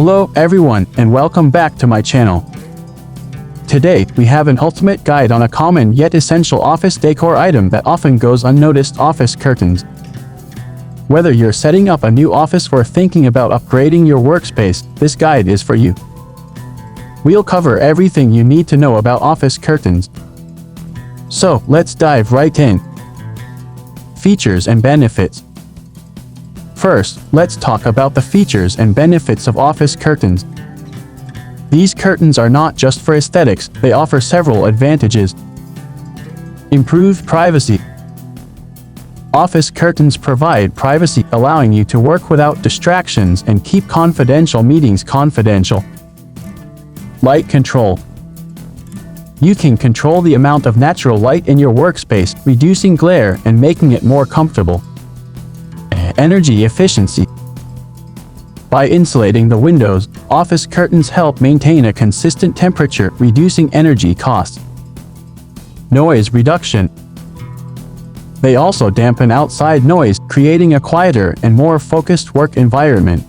Hello everyone and welcome back to my channel. Today, we have an ultimate guide on a common yet essential office decor item that often goes unnoticed: office curtains. Whether you're setting up a new office or thinking about upgrading your workspace, this guide is for you. We'll cover everything you need to know about office curtains. So, let's dive right in. Features and benefits. First, let's talk about the features and benefits of office curtains. These curtains are not just for aesthetics, they offer several advantages. Improved privacy. Office curtains provide privacy, allowing you to work without distractions and keep confidential meetings confidential. Light control. You can control the amount of natural light in your workspace, reducing glare and making it more comfortable. Energy efficiency. By insulating the windows, office curtains help maintain a consistent temperature, reducing energy costs. Noise reduction. They also dampen outside noise, creating a quieter and more focused work environment.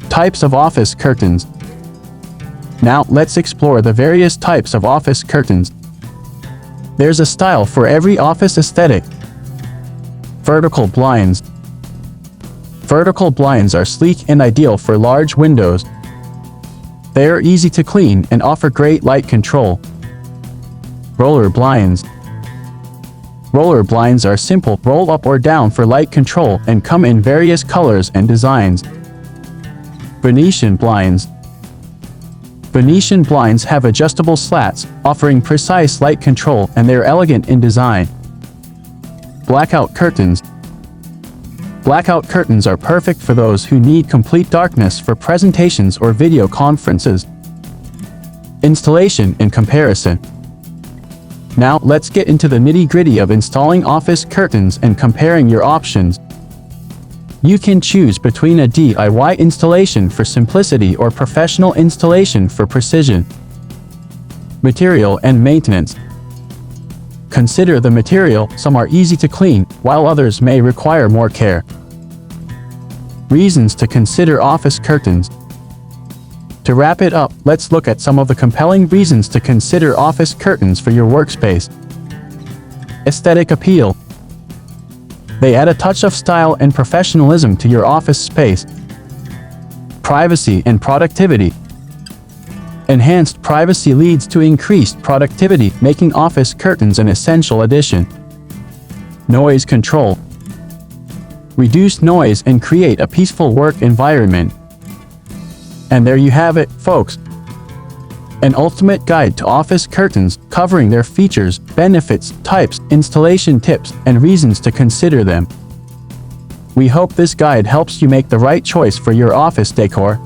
Types of office curtains. Now, let's explore the various types of office curtains. There's a style for every office aesthetic. Vertical blinds. Vertical blinds are sleek and ideal for large windows. They are easy to clean and offer great light control. Roller blinds. Roller blinds are simple, roll up or down for light control and come in various colors and designs. Venetian blinds. Venetian blinds have adjustable slats, offering precise light control, and they're elegant in design. Blackout curtains. Blackout curtains are perfect for those who need complete darkness for presentations or video conferences. Installation and comparison. Now, let's get into the nitty-gritty of installing office curtains and comparing your options. You can choose between a DIY installation for simplicity or professional installation for precision. Material and maintenance. Consider the material. Some are easy to clean, while others may require more care. Reasons to consider office curtains. To wrap it up, let's look at some of the compelling reasons to consider office curtains for your workspace. Aesthetic appeal. They add a touch of style and professionalism to your office space. Privacy and productivity. Enhanced privacy leads to increased productivity, making office curtains an essential addition. Noise control. Reduce noise and create a peaceful work environment. And there you have it, folks. An ultimate guide to office curtains, covering their features, benefits, types, installation tips, and reasons to consider them. We hope this guide helps you make the right choice for your office decor.